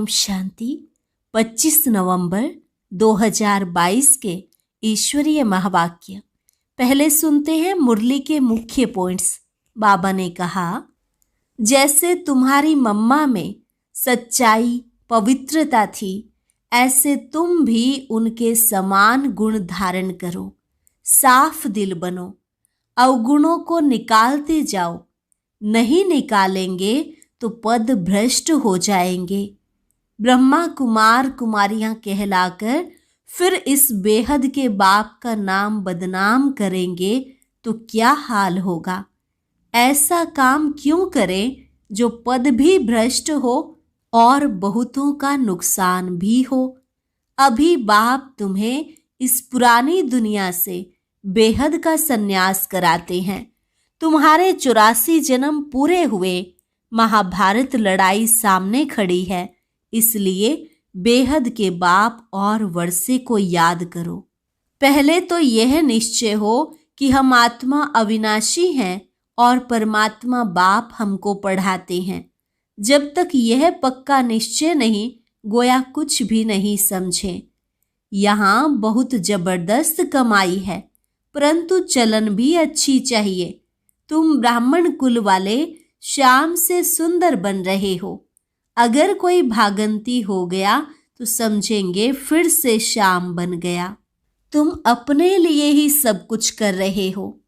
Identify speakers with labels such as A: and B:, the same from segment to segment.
A: शांति। 25 नवंबर 2022 के ईश्वरीय महावाक्य। पहले सुनते हैं मुरली के मुख्य पॉइंट्स। बाबा ने कहा, जैसे तुम्हारी मम्मा में सच्चाई पवित्रता थी, ऐसे तुम भी उनके समान गुण धारण करो। साफ दिल बनो, अवगुणों को निकालते जाओ। नहीं निकालेंगे तो पद भ्रष्ट हो जाएंगे। ब्रह्मा कुमार कुमारियां कहलाकर फिर इस बेहद के बाप का नाम बदनाम करेंगे तो क्या हाल होगा। ऐसा काम क्यों करें जो पद भी भ्रष्ट हो और बहुतों का नुकसान भी हो। अभी बाप तुम्हें इस पुरानी दुनिया से बेहद का सन्यास कराते हैं। तुम्हारे 84 जन्म पूरे हुए। महाभारत लड़ाई सामने खड़ी है, इसलिए बेहद के बाप और वर्षे को याद करो। पहले तो यह निश्चय हो कि हम आत्मा अविनाशी हैं और परमात्मा बाप हमको पढ़ाते हैं। जब तक यह पक्का निश्चय नहीं, गोया कुछ भी नहीं समझे। यहाँ बहुत जबरदस्त कमाई है, परंतु चलन भी अच्छी चाहिए। तुम ब्राह्मण कुल वाले श्याम से सुंदर बन रहे हो। अगर कोई भागंती हो गया तो समझेंगे फिर से श्याम बन गया। तुम अपने लिए ही सब कुछ कर रहे हो,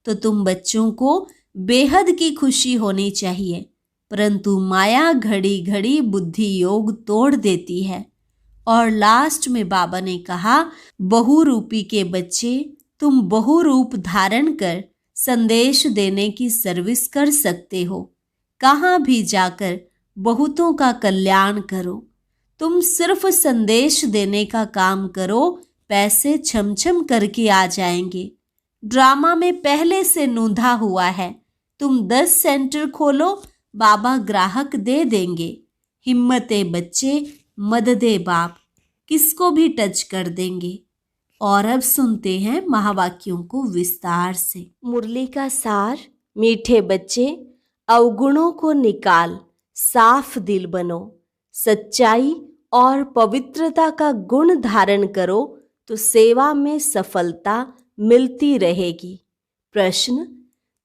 A: तो तुम बच्चों को बेहद की खुशी होनी चाहिए। परंतु माया घड़ी घड़ी बुद्धि योग तोड़ देती है। और लास्ट में बाबा ने कहा, बहुरूपी के बच्चे, तुम बहुरूप धारण कर संदेश देने की सर्विस कर सकते हो। कहाँ भी जाकर बहुतों का कल्याण करो। तुम सिर्फ संदेश देने का काम करो, पैसे छमछम करके आ जाएंगे। ड्रामा में पहले से नूंधा हुआ है। तुम 10 सेंटर खोलो, बाबा ग्राहक दे देंगे। हिम्मते बच्चे, मददे बाप, किसको भी टच कर देंगे। और अब सुनते हैं महावाक्यों को विस्तार से। मुरली का सार। मीठे बच्चे, अवगुणों को निकाल, साफ दिल बनो। सच्चाई और पवित्रता का गुण धारण करो तो सेवा में सफलता मिलती रहेगी। प्रश्न,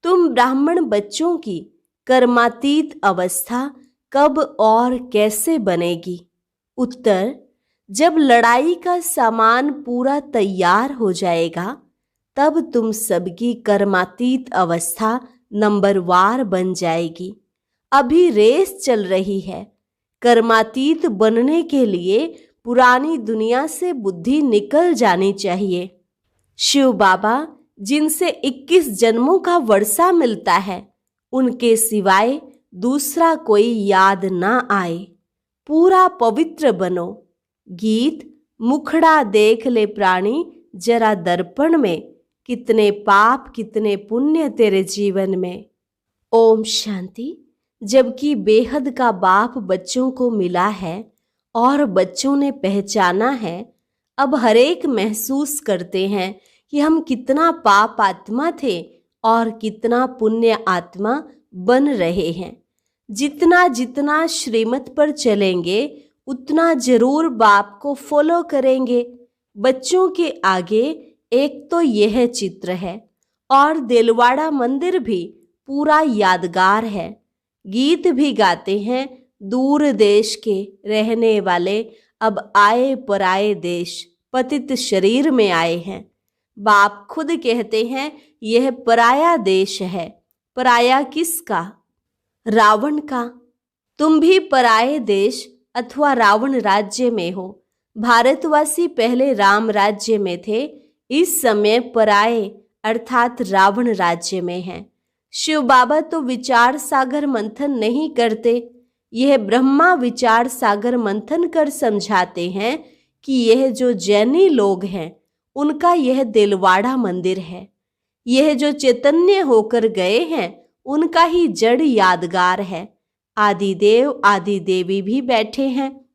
A: तुम ब्राह्मण बच्चों की कर्मातीत अवस्था कब और कैसे बनेगी? उत्तर, जब लड़ाई का सामान पूरा तैयार हो जाएगा, तब तुम सबकी कर्मातीत अवस्था नंबरवार बन जाएगी। अभी रेस चल रही है। कर्मातीत बनने के लिए पुरानी दुनिया से बुद्धि निकल जानी चाहिए। शिव बाबा जिनसे 21 जन्मों का वर्षा मिलता है, उनके सिवाय दूसरा कोई याद ना आए। पूरा पवित्र बनो। गीत, मुखड़ा देख ले प्राणी जरा दर्पण में, कितने पाप कितने पुण्य तेरे जीवन में। ओम शांति। जबकि बेहद का बाप बच्चों को मिला है और बच्चों ने पहचाना है, अब हरेक महसूस करते हैं कि हम कितना पाप आत्मा थे और कितना पुण्य आत्मा बन रहे हैं। जितना जितना श्रीमत पर चलेंगे उतना जरूर बाप को फॉलो करेंगे। बच्चों के आगे एक तो यह चित्र है और दिलवाड़ा मंदिर भी पूरा यादगार है। गीत भी गाते हैं, दूर देश के रहने वाले अब आए पराए देश, पतित शरीर में आए हैं। बाप खुद कहते हैं यह पराया देश है। पराया किसका? रावण का। तुम भी पराए देश अथवा रावण राज्य में हो। भारतवासी पहले राम राज्य में थे, इस समय पराए अर्थात रावण राज्य में हैं। शिव बाबा तो विचार सागर मंथन नहीं करते। यह ब्रह्मा विचार सागर मंथन कर समझाते हैं कि यह जो जैनी लोग हैं, उनका यह दिलवाड़ा मंदिर है। यह जो चैतन्य होकर गए हैं, उनका ही जड़ यादगार है। आदिदेव आदि देवी भी बैठे हैं।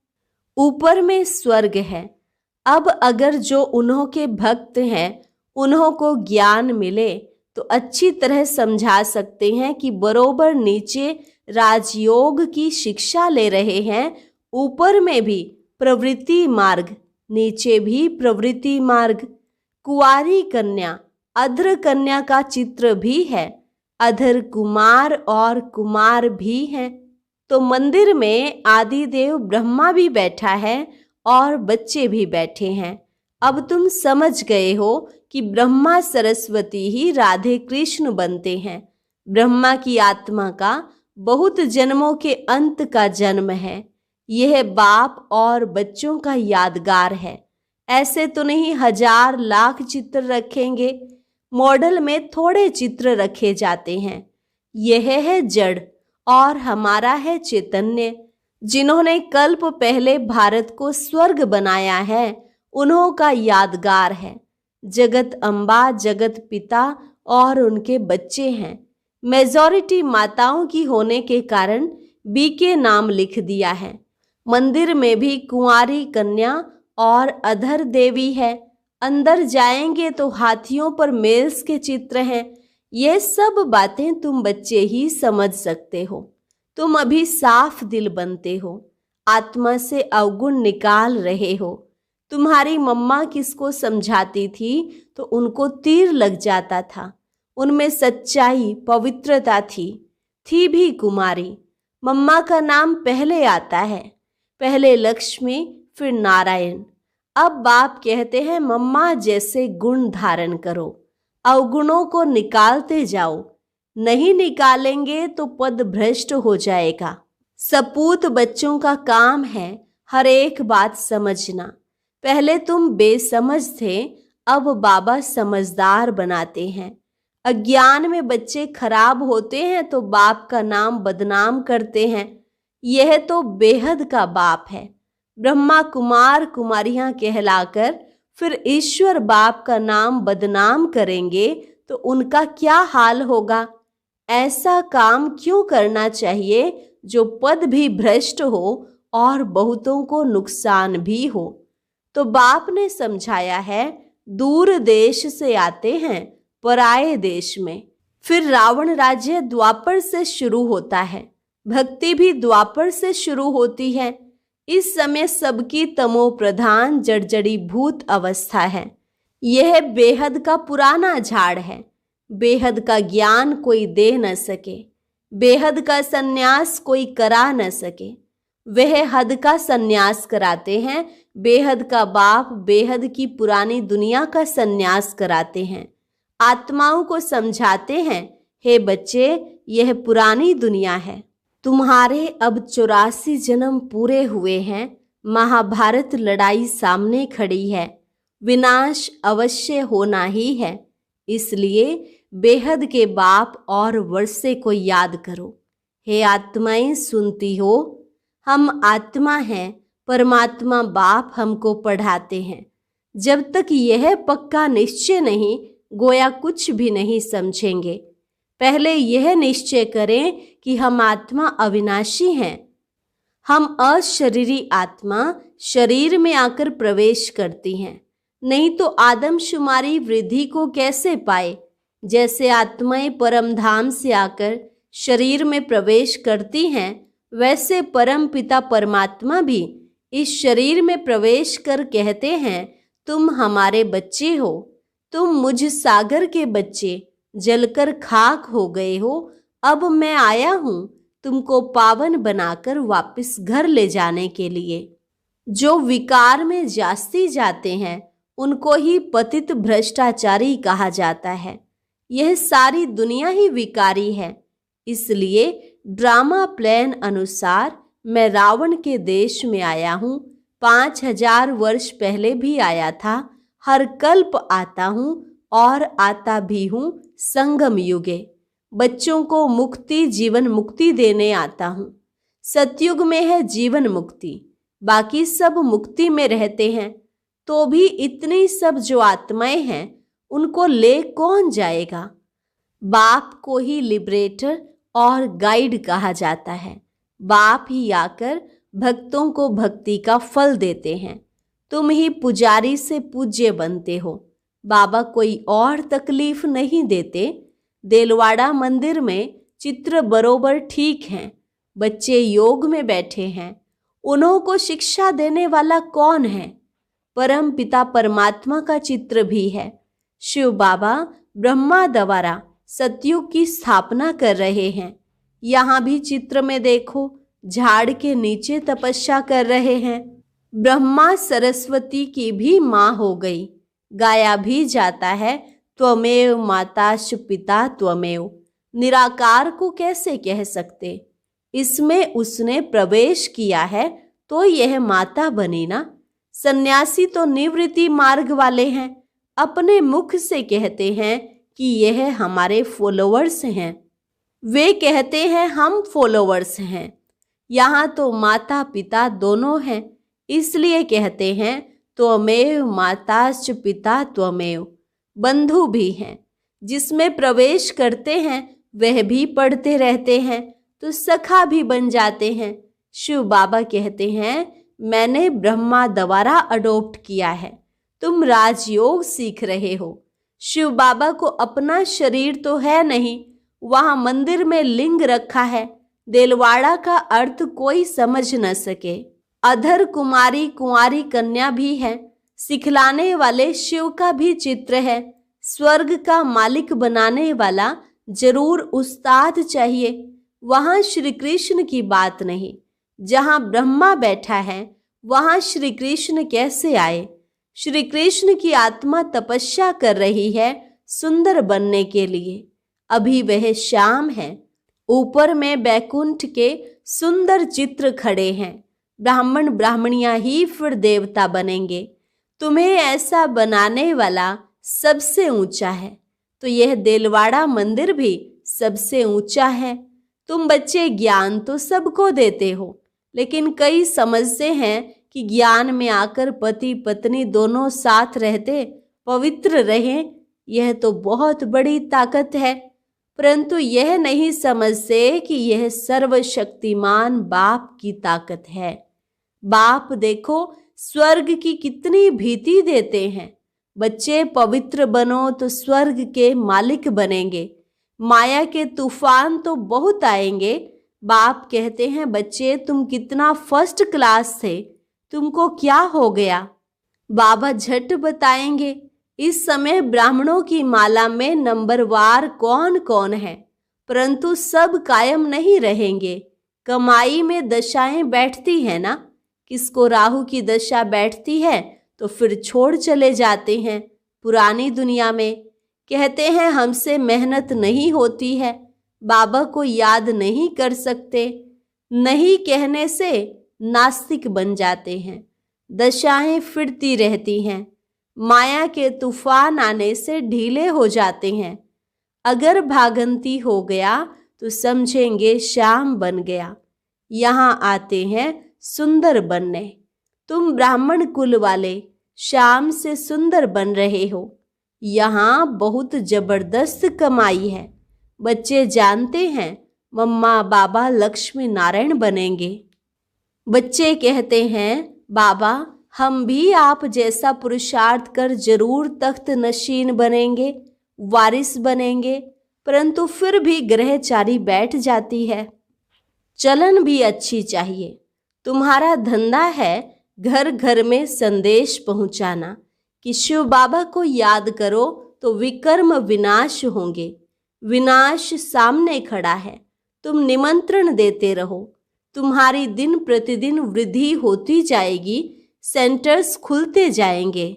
A: ऊपर में स्वर्ग है। अब अगर जो उन्हों के भक्त हैं, उन्हों को ज्ञान मिले तो अच्छी तरह समझा सकते हैं कि बरोबर नीचे राजयोग की शिक्षा ले रहे हैं ऊपर में भी प्रवृत्ति मार्ग, नीचे भी प्रवृत्ति मार्ग। कुंवारी कन्या, अधर कन्या का चित्र भी है। अधर कुमार और कुमार भी हैं। तो मंदिर में आदिदेव ब्रह्मा भी बैठा है और बच्चे भी बैठे हैं। अब तुम समझ गए हो कि ब्रह्मा सरस्वती ही राधे कृष्ण बनते हैं। ब्रह्मा की आत्मा का बहुत जन्मों के अंत का जन्म है। यह बाप और बच्चों का यादगार है। ऐसे तो नहीं 1000 लाख चित्र रखेंगे। मॉडल में थोड़े चित्र रखे जाते हैं। यह है जड़ और हमारा है चैतन्य। जिन्होंने कल्प पहले भारत को स्वर्ग बनाया है, उन्हों का यादगार है। जगत अम्बा, जगत पिता और उनके बच्चे हैं। मेजॉरिटी माताओं की होने के कारण बी के नाम लिख दिया है। मंदिर में भी कुंवारी कन्या और अधर देवी है। अंदर जाएंगे तो हाथियों पर मेल्स के चित्र हैं। ये सब बातें तुम बच्चे ही समझ सकते हो। तुम अभी साफ दिल बनते हो, आत्मा से अवगुण निकाल रहे हो। तुम्हारी मम्मा किसको समझाती थी तो उनको तीर लग जाता था। उनमें सच्चाई, पवित्रता थी भी कुमारी। मम्मा का नाम पहले आता है, पहले लक्ष्मी फिर नारायण। अब बाप कहते हैं मम्मा जैसे गुण धारण करो, अवगुणों को निकालते जाओ। नहीं निकालेंगे तो पद भ्रष्ट हो जाएगा। सपूत बच्चों का काम है हर एक बात समझना। पहले तुम बेसमझ थे, अब बाबा समझदार बनाते हैं। अज्ञान में बच्चे खराब होते हैं तो बाप का नाम बदनाम करते हैं। यह तो बेहद का बाप है। ब्रह्मा कुमार कुमारियां कहलाकर फिर ईश्वर बाप का नाम बदनाम करेंगे तो उनका क्या हाल होगा। ऐसा काम क्यों करना चाहिए जो पद भी भ्रष्ट हो और बहुतों को नुकसान भी हो। तो बाप ने समझाया है दूर देश से आते हैं पराये देश में। फिर रावण राज्य द्वापर से शुरू होता है। भक्ति भी द्वापर से शुरू होती है। इस समय सबकी तमो प्रधान जड़जड़ी भूत अवस्था है। यह बेहद का पुराना झाड़ है। बेहद का ज्ञान कोई दे न सके, बेहद का सन्यास कोई करा न सके। वह हद का सन्यास कराते हैं। बेहद का बाप बेहद की पुरानी दुनिया का सन्यास कराते हैं। आत्माओं को समझाते हैं, हे बच्चे यह पुरानी दुनिया है। तुम्हारे अब 84 जन्म पूरे हुए हैं। महाभारत लड़ाई सामने खड़ी है। विनाश अवश्य होना ही है। इसलिए बेहद के बाप और वर्षे को याद करो। हे आत्माएं सुनती हो, हम आत्मा हैं, परमात्मा बाप हमको पढ़ाते हैं। जब तक यह पक्का निश्चय नहीं, गोया कुछ भी नहीं समझेंगे। पहले यह निश्चय करें कि हम आत्मा अविनाशी हैं। हम अशरीरी आत्मा शरीर में आकर प्रवेश करती हैं, नहीं तो आदमशुमारी वृद्धि को कैसे पाए। जैसे आत्माएं परम धाम से आकर शरीर में प्रवेश करती हैं, वैसे परम पिता परमात्मा भी इस शरीर में प्रवेश कर कहते हैं, तुम हमारे बच्चे हो। तुम मुझ सागर के बच्चे जलकर खाक हो गए हो। अब मैं आया हूं तुमको पावन बनाकर वापस घर ले जाने के लिए। जो विकार में जास्ती जाते हैं उनको ही पतित भ्रष्टाचारी कहा जाता है। यह सारी दुनिया ही विकारी है। इसलिए ड्रामा प्लान अनुसार मैं रावण के देश में आया हूँ। 5000 वर्ष पहले भी आया था। हर कल्प आता हूँ और आता भी हूँ संगम युगे। बच्चों को मुक्ति जीवन मुक्ति देने आता हूँ। सतयुग में है जीवन मुक्ति, बाकी सब मुक्ति में रहते हैं। तो भी इतनी सब जो आत्माएं हैं उनको ले कौन जाएगा। बाप को ही लिबरेटर और गाइड कहा जाता है। बाप ही आकर भक्तों को भक्ति का फल देते हैं। तुम ही पुजारी से पूज्य बनते हो। बाबा कोई और तकलीफ नहीं देते। देलवाड़ा मंदिर में चित्र बरोबर ठीक हैं। बच्चे योग में बैठे हैं। उन्हों को शिक्षा देने वाला कौन है? परम पिता परमात्मा का चित्र भी है। शिव बाबा ब्रह्मा द्वारा सतयुग की स्थापना कर रहे हैं। यहाँ भी चित्र में देखो, झाड़ के नीचे तपस्या कर रहे हैं। ब्रह्मा सरस्वती की भी माँ हो गई। गाया भी जाता है, त्वमेव माताश्च पिता त्वमेव। निराकार को कैसे कह सकते? इसमें उसने प्रवेश किया है तो यह माता बनी ना। सन्यासी तो निवृत्ति मार्ग वाले हैं, अपने मुख से कहते हैं कि यह हमारे फॉलोअर्स हैं। वे कहते हैं हम फॉलोअर्स हैं। यहाँ तो माता पिता दोनों हैं, इसलिए कहते हैं त्वमेव माताश्च पिता त्वमेव। बंधु भी हैं, जिसमें प्रवेश करते हैं वह भी पढ़ते रहते हैं तो सखा भी बन जाते हैं। शिव बाबा कहते हैं मैंने ब्रह्मा द्वारा अडॉप्ट किया है, तुम राजयोग सीख रहे हो। शिव बाबा को अपना शरीर तो है नहीं, वहां मंदिर में लिंग रखा है। देलवाड़ा का अर्थ कोई समझ न सके। अधर कुमारी कुंवारी कन्या भी है। सिखलाने वाले शिव का भी चित्र है। स्वर्ग का मालिक बनाने वाला जरूर उस्ताद चाहिए। वहां श्री कृष्ण की बात नहीं। जहां ब्रह्मा बैठा है वहां श्री कृष्ण कैसे आए? श्री कृष्ण की आत्मा तपस्या कर रही है सुंदर बनने के लिए। अभी वह शाम है। ऊपर में बैकुंठ के सुंदर चित्र खड़े हैं। ब्राह्मण ब्राह्मणियां ही फिर देवता बनेंगे। तुम्हें ऐसा बनाने वाला सबसे ऊंचा है, तो यह देलवाड़ा मंदिर भी सबसे ऊंचा है। तुम बच्चे ज्ञान तो सबको देते हो, लेकिन कई समझते हैं कि ज्ञान में आकर पति पत्नी दोनों साथ रहते पवित्र रहें, यह तो बहुत बड़ी ताकत है। परंतु यह नहीं समझते कि यह सर्वशक्तिमान बाप की ताकत है। बाप देखो स्वर्ग की कितनी भीति देते हैं। बच्चे पवित्र बनो तो स्वर्ग के मालिक बनेंगे। माया के तूफान तो बहुत आएंगे। बाप कहते हैं बच्चे तुम कितना फर्स्ट क्लास थे, तुमको क्या हो गया? बाबा झट बताएंगे। इस समय ब्राह्मणों की माला में नंबरवार कौन कौन है, परंतु सब कायम नहीं रहेंगे। कमाई में दशाएं बैठती है ना। किसको राहु की दशा बैठती है तो फिर छोड़ चले जाते हैं पुरानी दुनिया में। कहते हैं हमसे मेहनत नहीं होती है, बाबा को याद नहीं कर सकते। नहीं कहने से नास्तिक बन जाते हैं। दशाएं फिरती रहती हैं। माया के तूफान आने से ढीले हो जाते हैं। अगर भागंती हो गया तो समझेंगे शाम बन गया। यहाँ आते हैं सुंदर बनने। तुम ब्राह्मण कुल वाले शाम से सुंदर बन रहे हो। यहाँ बहुत जबरदस्त कमाई है। बच्चे जानते हैं मम्मा बाबा लक्ष्मी नारायण बनेंगे। बच्चे कहते हैं बाबा हम भी आप जैसा पुरुषार्थ कर जरूर तख्त नशीन बनेंगे, वारिस बनेंगे। परंतु फिर भी ग्रहचारी बैठ जाती है। चलन भी अच्छी चाहिए। तुम्हारा धंधा है घर घर में संदेश पहुंचाना कि शिव बाबा को याद करो तो विकर्म विनाश होंगे। विनाश सामने खड़ा है, तुम निमंत्रण देते रहो। तुम्हारी दिन प्रतिदिन वृद्धि होती जाएगी, सेंटर्स खुलते जाएंगे।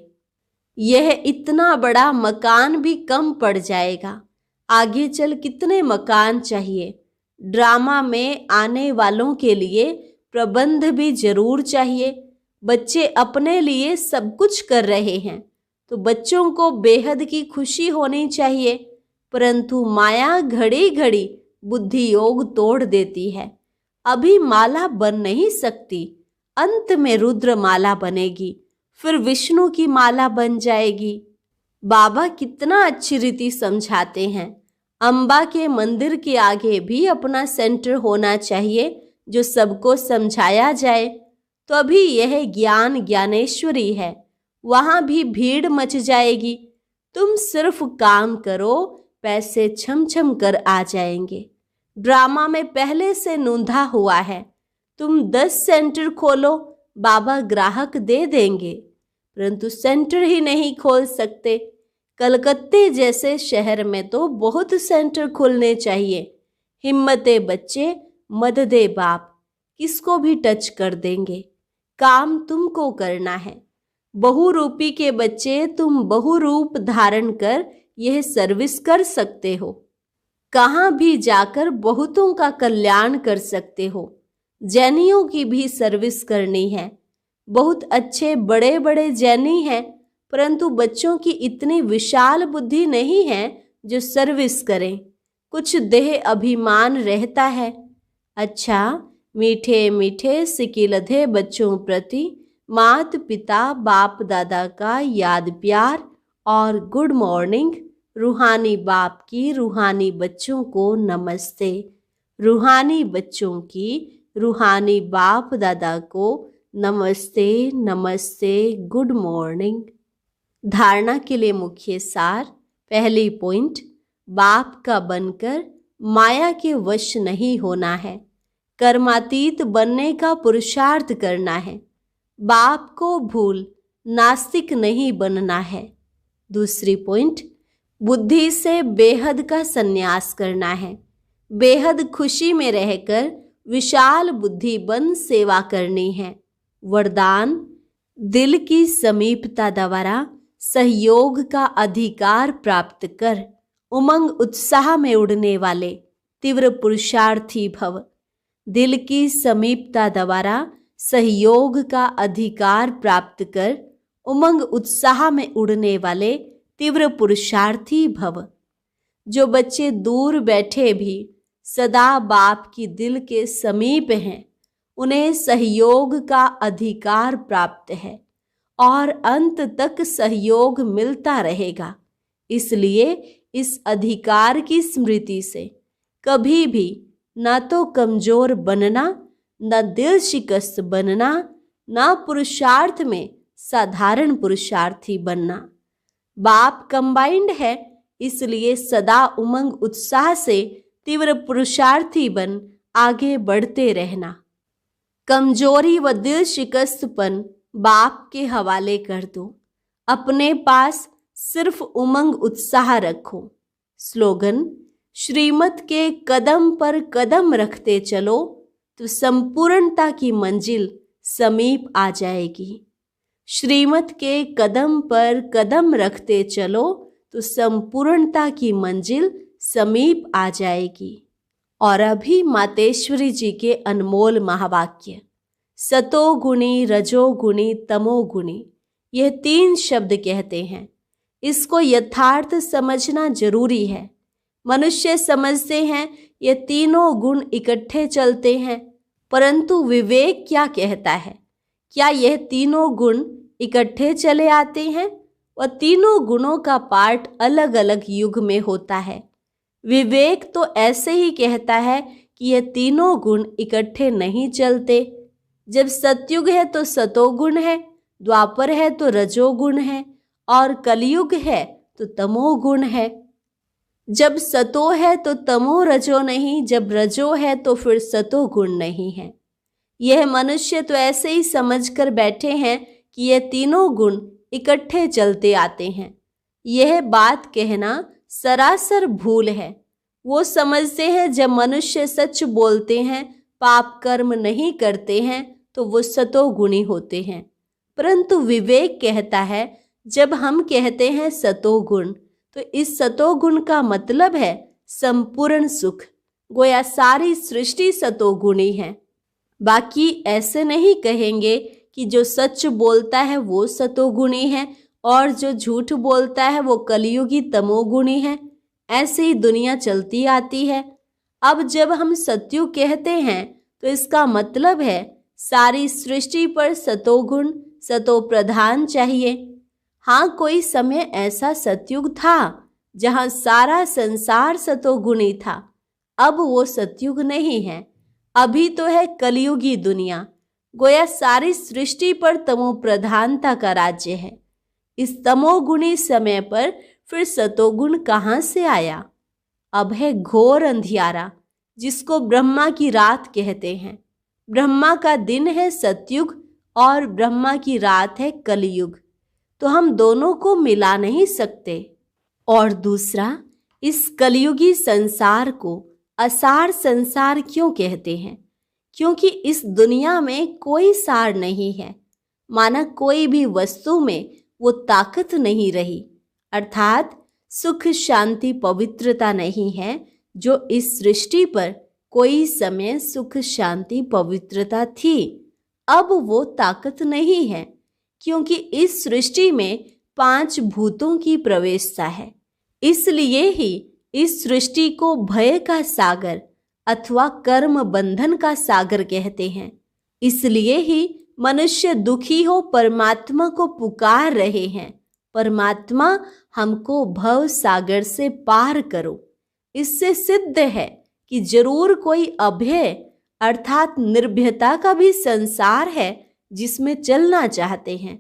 A: यह इतना बड़ा मकान भी कम पड़ जाएगा। आगे चल कितने मकान चाहिए। ड्रामा में आने वालों के लिए प्रबंध भी जरूर चाहिए। बच्चे अपने लिए सब कुछ कर रहे हैं तो बच्चों को बेहद की खुशी होनी चाहिए। परंतु माया घड़ी घड़ी बुद्धि योग तोड़ देती है। अभी माला बन नहीं सकती, अंत में रुद्र माला बनेगी, फिर विष्णु की माला बन जाएगी। बाबा कितना अच्छी रीति समझाते हैं। अंबा के मंदिर के आगे भी अपना सेंटर होना चाहिए जो सबको समझाया जाए। तो अभी यह ज्ञान ज्ञानेश्वरी है, वहां भी भीड़ मच जाएगी। तुम सिर्फ काम करो, पैसे छम छम कर आ जाएंगे। ड्रामा में पहले से नूंधा हुआ है। तुम 10 सेंटर खोलो, बाबा ग्राहक दे देंगे, परंतु सेंटर ही नहीं खोल सकते। कलकत्ते जैसे शहर में तो बहुत सेंटर खुलने चाहिए। हिम्मते बच्चे, मददे बाप, किसको भी टच कर देंगे। काम तुमको करना है। बहुरूपी के बच्चे, तुम बहुरूप धारण कर यह सर्विस कर सकते हो। कहाँ भी जाकर बहुतों का कल्याण कर सकते हो। जैनियों की भी सर्विस करनी है। बहुत अच्छे बड़े बड़े जैनी हैं, परंतु बच्चों की इतनी विशाल बुद्धि नहीं है जो सर्विस करें। कुछ देह अभिमान रहता है। अच्छा, मीठे मीठे सिकिलधे बच्चों प्रति मात पिता बाप दादा का याद प्यार और गुड मॉर्निंग। रूहानी बाप की रूहानी बच्चों को नमस्ते। रूहानी बच्चों की रूहानी बाप दादा को नमस्ते नमस्ते, गुड मॉर्निंग। धारणा के लिए मुख्य सार। पहली पॉइंट, बाप का बनकर माया के वश नहीं होना है। कर्मातीत बनने का पुरुषार्थ करना है। बाप को भूल नास्तिक नहीं बनना है। दूसरी पॉइंट, बुद्धि से बेहद का संन्यास करना है। बेहद खुशी में रहकर विशाल बुद्धि बन सेवा करनी है। वरदान, दिल की समीपता द्वारा सहयोग का अधिकार प्राप्त कर उमंग उत्साह में उड़ने वाले तीव्र पुरुषार्थी भव। दिल की समीपता द्वारा सहयोग का अधिकार प्राप्त कर उमंग उत्साह में उड़ने वाले तीव्र पुरुषार्थी भव। जो बच्चे दूर बैठे भी सदा बाप की दिल के समीप हैं, उन्हें सहयोग का अधिकार प्राप्त है और अंत तक सहयोग मिलता रहेगा। इसलिए इस अधिकार की स्मृति से कभी भी न तो कमजोर बनना, न दिल शिकस्त बनना, न पुरुषार्थ में साधारण पुरुषार्थी बनना। बाप कंबाइंड है, इसलिए सदा उमंग उत्साह से तीव्र पुरुषार्थी बन आगे बढ़ते रहना। कमजोरी व दिल शिकस्तपन बाप के हवाले कर दो। अपने पास सिर्फ उमंग उत्साह रखो। स्लोगन, श्रीमत के कदम पर कदम रखते चलो तो संपूर्णता की मंजिल समीप आ जाएगी। श्रीमत के कदम पर कदम रखते चलो तो संपूर्णता की मंजिल समीप आ जाएगी। और अभी मातेश्वरी जी के अनमोल महावाक्य, सतोगुणी, रजोगुणी, तमोगुणी, यह 3 शब्द कहते हैं। इसको यथार्थ समझना जरूरी है। मनुष्य समझते हैं ये तीनों गुण इकट्ठे चलते हैं, परंतु विवेक क्या कहता है? क्या यह तीनों गुण इकट्ठे चले आते हैं? वह तीनों गुणों का पार्ट अलग अलग युग में होता है। विवेक तो ऐसे ही कहता है कि ये तीनों गुण इकट्ठे नहीं चलते। जब सतयुग है तो सतोगुण है, द्वापर है तो रजोगुण है, और कलयुग है तो तमोगुण है। जब सतो है तो तमो रजो नहीं, जब रजो है तो फिर सतो गुण नहीं है। यह मनुष्य तो ऐसे ही समझकर बैठे हैं कि ये तीनों गुण इकट्ठे चलते आते हैं। यह बात कहना सरासर भूल है। वो समझते हैं जब मनुष्य सच बोलते हैं, पाप कर्म नहीं करते हैं, तो वो सतोगुणी होते हैं। परंतु विवेक कहता है जब हम कहते हैं सतोगुण, तो इस सतोगुण का मतलब है संपूर्ण सुख। गोया सारी सृष्टि सतोगुणी है। बाकी ऐसे नहीं कहेंगे कि जो सच बोलता है वो सतोगुणी है और जो झूठ बोलता है वो कलयुगी तमोगुणी है। ऐसे ही दुनिया चलती आती है। अब जब हम सतयुग कहते हैं तो इसका मतलब है सारी सृष्टि पर सतोगुण, सतो प्रधान चाहिए। हाँ, कोई समय ऐसा सतयुग था जहाँ सारा संसार सतोगुणी था। अब वो सतयुग नहीं है, अभी तो है कलयुगी दुनिया। गोया सारी सृष्टि पर तमो प्रधानता का राज्य है। इस तमोगुणी समय पर फिर सतोगुण कहाँ से आया? अब है घोर अंधियारा, जिसको ब्रह्मा की रात कहते हैं। ब्रह्मा का दिन है सतयुग और ब्रह्मा की रात है कलयुग, तो हम दोनों को मिला नहीं सकते। और दूसरा, इस कलयुगी संसार को असार संसार क्यों कहते हैं? क्योंकि इस दुनिया में कोई सार नहीं है, माना कोई भी वस्तु में वो ताकत नहीं रही, अर्थात सुख शांति पवित्रता नहीं है जो इस सृष्टि पर कोई समय सुख शांति पवित्रता थी। अब वो ताकत नहीं है, क्योंकि इस सृष्टि में 5 भूतों की प्रवेशता है। इसलिए ही इस सृष्टि को भय का सागर अथवा कर्म बंधन का सागर कहते हैं। इसलिए ही मनुष्य दुखी हो परमात्मा को पुकार रहे हैं, परमात्मा हमको भव सागर से पार करो। इससे सिद्ध है कि जरूर कोई अभय अर्थात निर्भयता का भी संसार है जिसमें चलना चाहते हैं।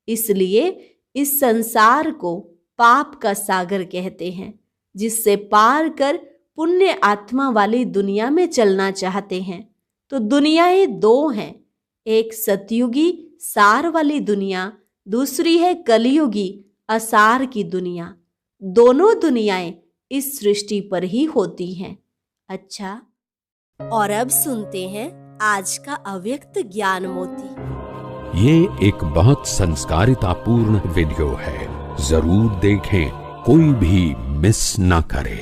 A: इसलिए इस संसार को पाप का सागर कहते हैं, जिससे पार कर पुण्य आत्मा वाली दुनिया में चलना चाहते हैं। तो दुनियाएं 2 हैं, एक सतयुगी सार वाली दुनिया, दूसरी है कलयुगी असार की दुनिया। दोनों दुनियाएं इस सृष्टि पर ही होती हैं। अच्छा, और अब सुनते हैं आज का अव्यक्त ज्ञान मोती।
B: ये एक बहुत संस्कारितापूर्ण वीडियो है, जरूर देखें, कोई भी मिस ना करे।